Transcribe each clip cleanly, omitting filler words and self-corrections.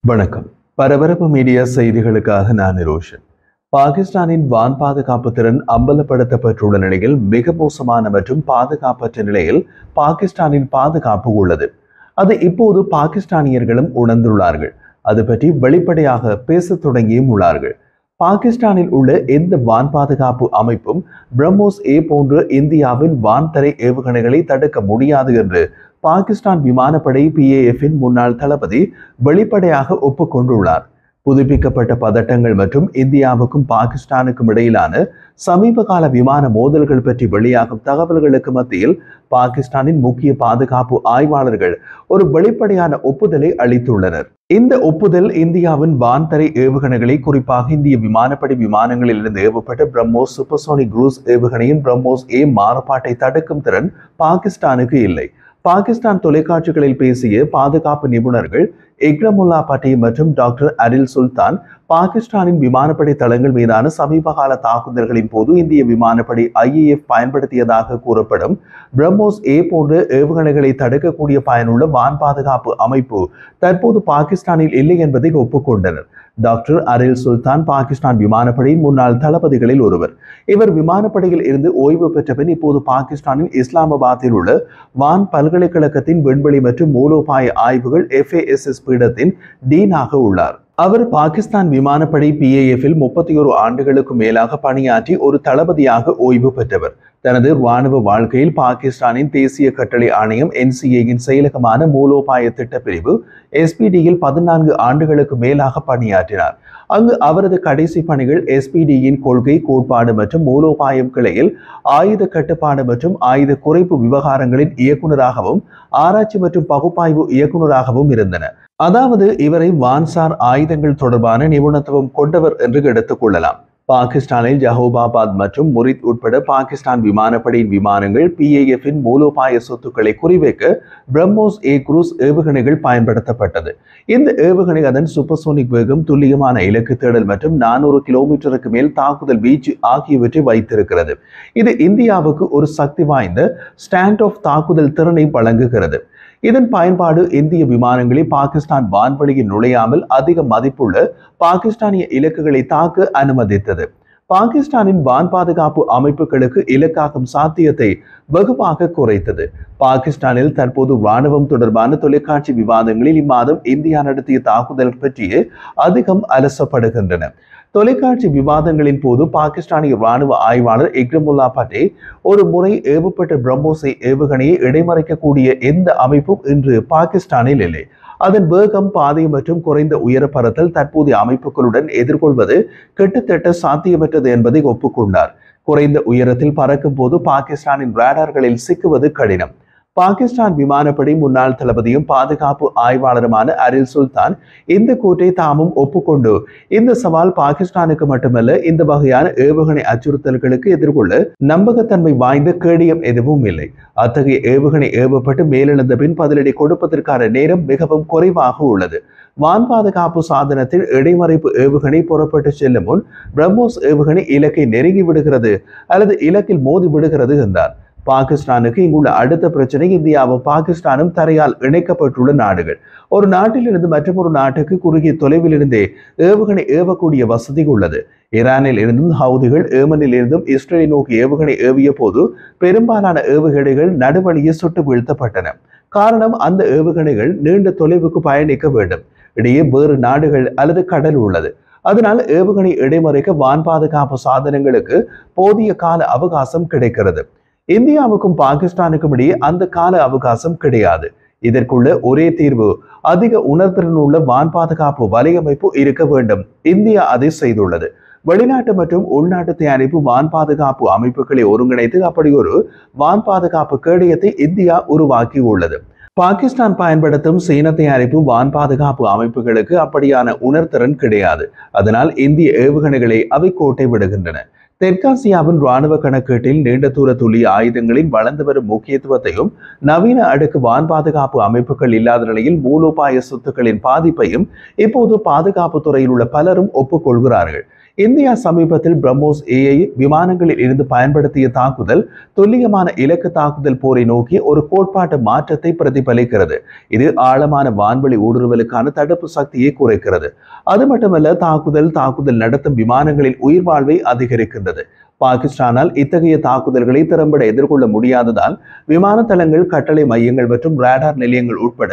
வணக்கம். பரபரப்பு மீடியா செய்திகளுக்காக நான் நிரோஷன். பாகிஸ்தானின் வான் பாதுகாப்பு திறன் அம்பலப்படுத்தப்பட்டுள்ள நிலையில் மிக மோசமான மற்றும் பாதுகாப்பற்ற நிலையில் பாகிஸ்தானின் பாதுகாப்பு உள்ளது. அது இப்போது பாகிஸ்தானியர்களும் உணர்ந்துள்ளார்கள். அது பற்றி வெளிப்படையாக பேசத் தொடங்கியும் உள்ளார்கள். பாகிஸ்தானில் உள்ள எந்த வான் பாதுகாப்பு அமைப்பும் பிரம்மோஸ் ஏ போன்ற இந்தியாவின் வான்தரை ஏவுகணைகளை தடுக்க முடியாது என்று பாகிஸ்தான் விமானப்படை PAF-இன் முன்னாள் தளபதி வெளிப்படையாக ஒப்புக்கொண்டுள்ளார். புதுப்பிக்கப்பட்ட பதட்டங்கள் மற்றும் இந்தியாவுக்கும் பாகிஸ்தானுக்கும் இடையிலான சமீபகால விமான மோதல்கள் பற்றி வெளியாகும் தகவல்களுக்கு மத்தியில் பாகிஸ்தானின் முக்கிய பாதுகாப்பு ஆய்வாளர்கள் ஒரு வெளிப்படையான ஒப்புதலை அளித்துள்ளனர். இந்த ஒப்புதல் இந்தியாவின் வான்தரை ஏவுகணைகளை, குறிப்பாக இந்திய விமானப்படை விமானங்களில் இருந்து ஏவப்பட்ட பிரம்மோஸ் சூப்பர்சோனிக் குரூஸ் ஏவுகணையின் பிரம்மோஸ் ஏ மாறுபாட்டை தடுக்கும் திறன் பாகிஸ்தானுக்கு இல்லை. பாகிஸ்தான் தொலைக்காட்சிகளில் பேசிய பாதுகாப்பு நிபுணர்கள் இக்ரமுல்லா பட்டி மற்றும் டாக்டர் அரில் சுல்தான், பாகிஸ்தானின் விமானப்படை தளங்கள் மீதான சமீபகால தாக்குதல்களின் போது இந்திய விமானப்படை IAF பயன்படுத்தியதாக கூறப்படும் பிரம்மோஸ் ஏ போன்ற ஏவுகணைகளை தடுக்கக்கூடிய பயனுள்ள வான் பாதுகாப்பு அமைப்பு தற்போது பாகிஸ்தானில் இல்லை என்பதை ஒப்புக்கொண்டனர். டாக்டர் அரில் சுல்தான் பாகிஸ்தான் விமானப்படையின் முன்னாள் தளபதிகளில் ஒருவர். இவர் விமானப்படையில் இருந்து ஓய்வு பெற்ற பின் இப்போது பாகிஸ்தானின் இஸ்லாமாபாத்தில் உள்ள வான் பல்கலைக்கழகத்தின் விண்வெளி மற்றும் மூலோபாய ஆய்வுகள் FASS பீடத்தின் டீனாக உள்ளார். அவர் பாகிஸ்தான் விமானப்படை PAF-இல் 31 ஆண்டுகளுக்கு மேலாக பணியாற்றி ஒரு தளபதியாக ஓய்வு பெற்றவர். தனது இராணுவ வாழ்க்கையில் பாகிஸ்தானின் தேசிய கட்டளை ஆணையம் NCA-இன் செயலகமான மூலோபாய திட்டப்பிரிவு SPD-யில் 14 ஆண்டுகளுக்கு மேலாக பணியாற்றினார். அங்கு அவரது கடைசி பணிகள் SPD-யின் கொள்கை, கோட்பாடு மற்றும் மூலோபாயம் கிளையில் ஆயுத கட்டுப்பாடு மற்றும் ஆயுத குறைப்பு விவகாரங்களின் இயக்குநராகவும் ஆராய்ச்சி மற்றும் பகுப்பாய்வு இயக்குநராகவும் இருந்தன. அதாவது இவரை வான்சார் ஆயுதங்கள் தொடர்பான நிபுணத்துவம் கொண்டவர் என்று எடுத்துக் கொள்ளலாம். பாகிஸ்தானில் ஜஹோபாபாத் மற்றும் முரித் உட்பட பாகிஸ்தான் விமானப்படையின் விமானங்கள் PAF-இன் மூலோபாய சொத்துக்களை குறிவைக்க பிரம்மோஸ் ஏ குரூஸ் ஏவுகணைகள் பயன்படுத்தப்பட்டது. இந்த ஏவுகணை அதன் சூப்பர்சோனிக் வேகம், துல்லியமான இலக்கு தேடல் மற்றும் 400 கிலோமீட்டருக்கு மேல் தாக்குதல் வீச்சு ஆகியவற்றை வைத்திருக்கிறது. இது இந்தியாவுக்கு ஒரு சக்தி வாய்ந்த ஸ்டாண்ட் ஆஃப் தாக்குதல் திறனை வழங்குகிறது. இதன் பயன்பாடு இந்திய விமானங்களில் பாகிஸ்தான் வான்வெளியில் நுழையாமல் அதிக மதிப்புள்ள பாகிஸ்தானிய இலக்குகளை தாக்க அனுமதித்தது. பாகிஸ்தானின் வான் பாதுகாப்பு அமைப்புகளுக்கு இலக்காகும் சாத்தியத்தை வெகுவாக குறைத்தது. பாகிஸ்தானில் தற்போது இராணுவம் தொடர்பான தொலைக்காட்சி விவாதங்களில் இம்மாதம் இந்தியா நடத்திய தாக்குதல் பற்றியே அதிகம் அலசப்படுகின்றன. தொலைக்காட்சி விவாதங்களின் போது பாகிஸ்தானிய இராணுவ ஆய்வாளர் இக்ரமுல்லா பட்டி, ஒரு முறை ஏவப்பட்ட பிரம்மோஸ் ஏவுகணையை இடைமறிக்கக்கூடிய எந்த அமைப்பும் இன்று பாகிஸ்தானில் இல்லை. அதன் வேகம், பாதை மற்றும் குறைந்த உயர பறத்தல் தற்போதைய அமைப்புகளுடன் எதிர்கொள்வது கிட்டத்தட்ட சாத்தியமற்றது என்பதை ஒப்புக்கொண்டார். குறைந்த உயரத்தில் பறக்கும் போது பாகிஸ்தானின் ரேடார்களில் சிக்குவது கடினம். பாகிஸ்தான் விமானப்படை முன்னாள் தளபதியும் பாதுகாப்பு ஆய்வாளருமான அரில் சுல்தான் இந்த கூற்றை தாமும் ஒப்புக்கொண்டு, இந்த சவால் பாகிஸ்தானுக்கு மட்டுமல்ல, இந்த வகையான ஏவுகணை அச்சுறுத்தல்களுக்கு எதிர்கொள்ள நம்பகத்தன்மை வாய்ந்த கேடயம் எதுவும் இல்லை. அத்தகைய ஏவுகணை ஏவப்பட்டு மேலெழுந்த பின் பதிலடி கொடுப்பதற்கான நேரம் மிகவும் குறைவாக உள்ளது. வான் பாதுகாப்பு சாதனத்தில் இடைமறைப்பு ஏவுகணை புறப்பட்டு செல்லும் முன் பிரம்மோஸ் ஏவுகணை இலக்கை நெருங்கி விடுகிறது அல்லது இலக்கில் மோதி விடுகிறது என்றார். பாகிஸ்தானுக்கு இங்குள்ள அடுத்த பிரச்சனை இந்தியாவும் பாகிஸ்தானும் தரையால் இணைக்கப்பட்டுள்ள நாடுகள். ஒரு நாட்டிலிருந்து மற்றொரு நாட்டுக்கு குறுகிய தொலைவில் இருந்தே ஏவுகணை ஏவக்கூடிய வசதி உள்ளது. ஈரானில் இருந்தும் ஹவுதிகள், ஏமனில் இருந்தும் இஸ்ரேலை நோக்கி ஏவுகணை ஏவிய போது பெரும்பாலான ஏவுகணைகள் நடுவழியே சுட்டு வீழ்த்தப்பட்டன. காரணம், அந்த ஏவுகணைகள் நீண்ட தொலைவுக்கு பயணிக்க வேண்டும். இடையே வேறு நாடுகள் அல்லது கடல் உள்ளது. அதனால் ஏவுகணை இடைமறைக்க வான் பாதுகாப்பு சாதனங்களுக்கு போதிய கால அவகாசம் கிடைக்கிறது. இந்தியாவுக்கும் பாகிஸ்தானுக்கும் இடையே அந்த கால அவகாசம் கிடையாது. இதற்குள்ள ஒரே தீர்வு அதிக உணர்திறன் உள்ள வான் பாதுகாப்பு வலையமைப்பு இருக்க வேண்டும். இந்தியா அதை செய்துள்ளது. வெளிநாட்டு மற்றும் உள்நாட்டு தயாரிப்பு வான் பாதுகாப்பு அமைப்புகளை ஒருங்கிணைத்து அப்படி ஒரு வான் பாதுகாப்பு கேடயத்தை இந்தியா உருவாக்கி உள்ளது. பாகிஸ்தான் பயன்படுத்தும் சீன தயாரிப்பு வான் பாதுகாப்பு அமைப்புகளுக்கு அப்படியான உணர்திறன் கிடையாது. அதனால் இந்திய ஏவுகணைகளை அவை கோட்டை விடுகின்றன. தெற்காசியாவின் இராணுவ கணக்கீட்டில் நீண்ட தூர துல்லிய ஆயுதங்களின் வளர்ந்து வரும் முக்கியத்துவத்தையும் நவீன அடுக்கு வான் பாதுகாப்பு அமைப்புகள் இல்லாத நிலையில் மூலோபாய சொத்துக்களின் பாதிப்பையும் இப்போது பாதுகாப்பு துறையில் உள்ள பலரும் ஒப்புக்கொள்கிறார்கள். இந்தியா சமீபத்தில் பிரம்மோஸ் ஏஐ விமானங்களில் இருந்து பயன்படுத்திய தாக்குதல் துல்லியமான இலக்கு தாக்குதல் போரை நோக்கி ஒரு கோட்பாட்டு மாற்றத்தை பிரதிபலிக்கிறது. இது ஆழமான வான்வெளி ஊடுருவலுக்கான தடுப்பு சக்தியை குறைக்கிறது. அது மட்டுமல்ல, தாக்குதல் நடத்தும் விமானங்களின் உயிர் வாழ்வை அதிகரிக்கின்றது. பாகிஸ்தானால் இத்தகைய தாக்குதல்களை திறம்பட எதிர்கொள்ள முடியாததால் விமான தளங்கள், கட்டளை மையங்கள் மற்றும் ரேடார் நிலையங்கள் உட்பட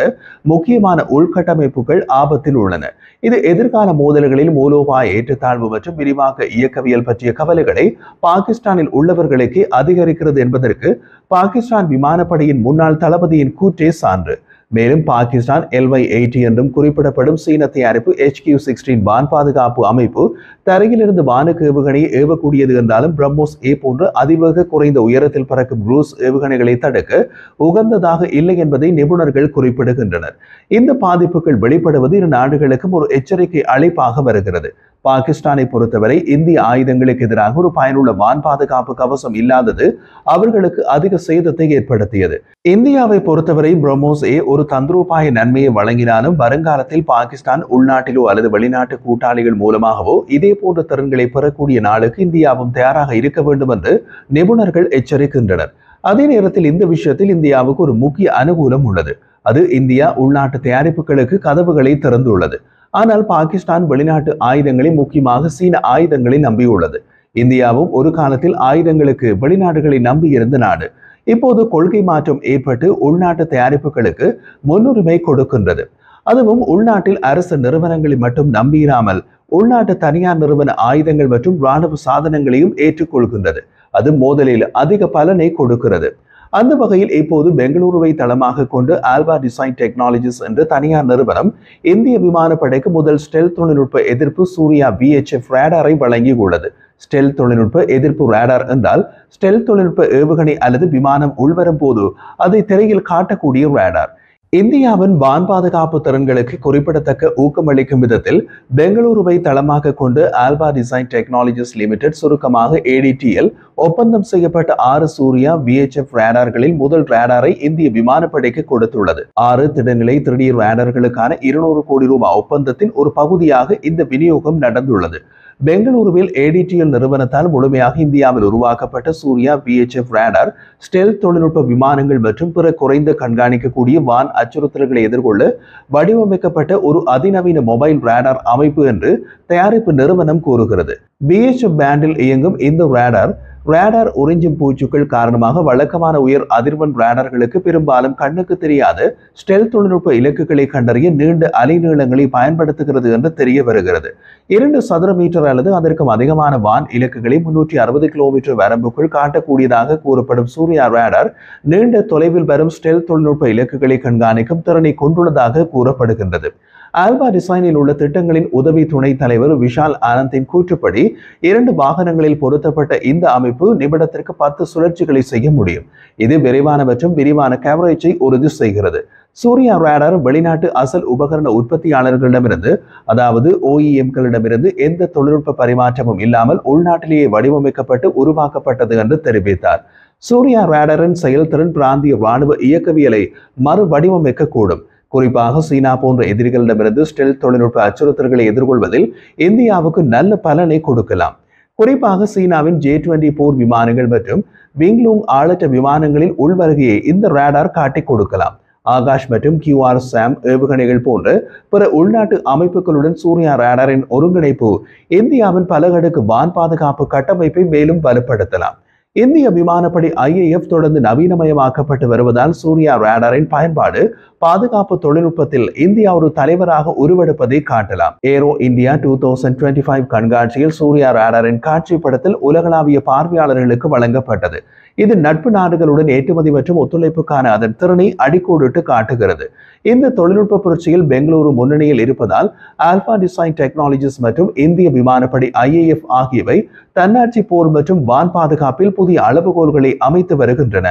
முக்கியமான உள்கட்டமைப்புகள் ஆபத்தில் உள்ளன. இது எதிர்கால மோதல்களில் மூலோபாய ஏற்றத்தாழ்வு மற்றும் விரிவாக்க இயக்கவியல் பற்றிய கவலைகளை பாகிஸ்தானில் உள்ளவர்களுக்கு அதிகரிக்கிறது என்பதற்கு பாகிஸ்தான் விமானப்படையின் முன்னாள் தளபதியின் கூற்றே சான்று. மேலும் பாகிஸ்தான் LY-80 என்றும் குறிப்பிடப்படும் சீன தயாரிப்பு HQ-16 வான் பாதுகாப்பு அமைப்பு தரையிலிருந்து வானுக்கு ஏவுகணையை ஏவக்கூடியது என்றாலும் பிரம்மோஸ் ஏ போன்ற அதிவேக குறைந்த உயரத்தில் பறக்கும் க்ரூஸ் ஏவுகணைகளை தடுக்க உகந்ததாக இல்லை என்பதை நிபுணர்கள் குறிப்பிடுகின்றனர். இந்த பாதிப்புகள் வெளிப்படுவது இரு நாடுகளுக்கும் ஒரு எச்சரிக்கை அழைப்பாக வருகிறது. பாகிஸ்தானை பொறுத்தவரை இந்திய ஆயுதங்களுக்கு எதிராக ஒரு பயனுள்ள வான் பாதுகாப்பு கவசம் இல்லாதது அவர்களுக்கு அதிக சேதத்தை ஏற்படுத்தியது. இந்தியாவை பொறுத்தவரை பிரம்மோஸ் ஏ ஒரு தந்திரோபாய நன்மையை வழங்கினாலும் வருங்காலத்தில் பாகிஸ்தான் உள்நாட்டிலோ அல்லது வெளிநாட்டு கூட்டாளிகள் மூலமாகவோ இதே போன்ற திறன்களை பெறக்கூடிய நாளுக்கு இந்தியாவும் தயாராக இருக்க வேண்டும் என்று நிபுணர்கள் எச்சரிக்கின்றனர். அதே நேரத்தில் இந்த விஷயத்தில் இந்தியாவுக்கு ஒரு முக்கிய அனுகூலம் உள்ளது. அது இந்தியா உள்நாட்டு தயாரிப்புகளுக்கு கதவுகளை திறந்துள்ளது. ஆனால் பாகிஸ்தான் வெளிநாட்டு ஆயுதங்களை, முக்கியமாக சீன ஆயுதங்களை நம்பியுள்ளது. இந்தியாவும் ஒரு காலத்தில் ஆயுதங்களுக்கு வெளிநாடுகளை நம்பியிருந்த நாடு. இப்போது கொள்கை மாற்றம் ஏற்பட்டு உள்நாட்டு தயாரிப்புகளுக்கு முன்னுரிமை கொடுக்கின்றது. அதுவும் உள்நாட்டில் அரசு நிறுவனங்களை மட்டும் நம்பியிராமல் உள்நாட்டு தனியார் நிறுவன ஆயுதங்கள் மற்றும் இராணுவ சாதனங்களையும் ஏற்றுக்கொள்கின்றது. அது மோதலில் அதிக பலனை கொடுக்கிறது. அந்த வகையில் இப்போது பெங்களூருவை தளமாக கொண்டு ஆல்பா டிசைன் டெக்னாலஜிஸ் என்ற தனியார் நிறுவனம் இந்திய விமானப்படைக்கு முதல் ஸ்டெல்த் தொழில்நுட்ப எதிர்ப்பு சூர்யா VHF ரேடாரை வழங்கியுள்ளது. ஸ்டெல்த் தொழில்நுட்ப எதிர்ப்பு ரேடார் என்றால் ஸ்டெல்த் தொழில்நுட்ப ஏவுகணை அல்லது விமானம் உள்வரும் போது அதை திரையில் காட்டக்கூடிய ரேடார். இந்தியாவின் வான் பாதுகாப்பு திறன்களுக்கு குறிப்பிடத்தக்க ஊக்கமளிக்கும் விதத்தில் பெங்களூருவை தளமாக கொண்டு ஆல்பா டிசைன் டெக்னாலஜிஸ் லிமிடெட், சுருக்கமாக ADTL, ஒப்பந்தம் செய்யப்பட்ட 6 சூர்யா VHF ரேடார்களில் முதல் ரேடாரை இந்திய விமானப்படைக்கு கொடுத்துள்ளது. 6 திடநிலை 3D ரேடார்களுக்கான 200 கோடி ரூபாய் ஒப்பந்தத்தின் ஒரு பகுதியாக இந்த விநியோகம் நடந்துள்ளது. பெங்களூருவில் ADTL நிறுவனத்தால் முழுமையாக இந்தியாவில் உருவாக்கப்பட்ட சூர்யா VHF ரேடார் ஸ்டெல்த் தொழில்நுட்ப விமானங்கள் மற்றும் பிற குறைந்த கண்காணிக்கக்கூடிய வான் அச்சுறுத்தல்களை எதிர்கொள்ள வடிவமைக்கப்பட்ட ஒரு அதிநவீன மொபைல் ரேடார் அமைப்பு என்று தயாரிப்பு நிறுவனம் கூறுகிறது. VHF பேண்டில் இயங்கும் இந்த ரேடார் உறிஞ்சும் பூச்சுக்கள் காரணமாக வழக்கமான உயர் அதிர்வெண் ரேடார்களுக்கு பெரும்பாலும் கண்ணுக்கு தெரியாத ஸ்டெல்த் தொழில்நுட்ப இலக்குகளை கண்டறிய நீண்ட அலைநீளங்களை பயன்படுத்துகிறது என்று தெரிய வருகிறது. 2 சதுர மீட்டர் அல்லது அதற்கும் அதிகமான வான் இலக்குகளை 360 கிலோமீட்டர் வரம்புக்குள் காட்டக்கூடியதாக கூறப்படும் சூர்யா ரேடார் நீண்ட தொலைவில் வரும் ஸ்டெல்த் தொழில்நுட்ப இலக்குகளை கண்காணிக்கும் திறனை கொண்டுள்ளதாக கூறப்படுகின்றது. ஆல்பா டிசைனில் உள்ள திட்டங்களின் உதவி துணைத் தலைவர் விஷால் ஆனந்தின் கூற்றுப்படி 2 வாகனங்களில் பொருத்தப்பட்ட இந்த அமைப்பு நிமிடத்திற்கு 10 சுழற்சிகளை செய்ய முடியும். இது விரைவான மற்றும் விரிவான கவரேஜை உறுதி செய்கிறது. சூர்யா ரேடார் வெளிநாட்டு அசல் உபகரண உற்பத்தியாளர்களிடமிருந்து, அதாவது OEM-களிடமிருந்து எந்த தொழில்நுட்ப பரிமாற்றமும் இல்லாமல் உள்நாட்டிலேயே வடிவமைக்கப்பட்டு உருவாக்கப்பட்டது என்று தெரிவித்தார். சூர்யா ரேடாரின் செயல்திறன் பிராந்திய இராணுவ இயக்கவியலை மறு வடிவமைக்கக்கூடும். குறிப்பாக சீனா போன்ற எதிரிகளிடமிருந்து ஸ்டெல்த் தொழில்நுட்ப அச்சுறுத்தல்களை எதிர்கொள்வதில் இந்தியாவுக்கு நல்ல பலனை கொடுக்கலாம். குறிப்பாக சீனாவின் J-20 போர் விமானங்கள் மற்றும் விங்லூங் ஆளற்ற விமானங்களின் உள்வருகையை இந்த ரேடார் காட்டிக் கொடுக்கலாம். ஆகாஷ் மற்றும் QRSAM ஏவுகணைகள் போன்ற பிற உள்நாட்டு அமைப்புகளுடன் சூர்யா ரேடாரின் ஒருங்கிணைப்பு இந்தியாவின் பலகடுக்கு வான் பாதுகாப்பு கட்டமைப்பை மேலும் வலுப்படுத்தலாம். இந்திய விமானப்படை IAF தொடர்ந்து நவீனமயமாக்கப்பட்டு வருவதால் சூர்யா ரேடாரின் பயன்பாடு பாதுகாப்பு தொழில்நுட்பத்தில் இந்தியா ஒரு தலைவராக உருவெடுப்பதை காட்டலாம். ஏரோ இந்தியா 2025 கண்காட்சியில் சூர்யா ரேடாரின் காட்சி படத்தில் உலகளாவிய பார்வையாளர்களுக்கு வழங்கப்பட்டது. இது நட்பு நாடுகளுடன் ஏற்றுமதி மற்றும் ஒத்துழைப்புக்கான அதன் திறனை அடிக்கோடிட்டு காட்டுகிறது. இந்த தொழில்நுட்ப புரட்சியில் பெங்களூரு முன்னணியில் இருப்பதால் ஆல்பா டிசைன் டெக்னாலஜிஸ் மற்றும் இந்திய விமானப்படை IAF ஆகியவை தன்னாட்சி போர் மற்றும் வான் பாதுகாப்பில் புதிய அளவுகோல்களை அமைத்து வருகின்றன.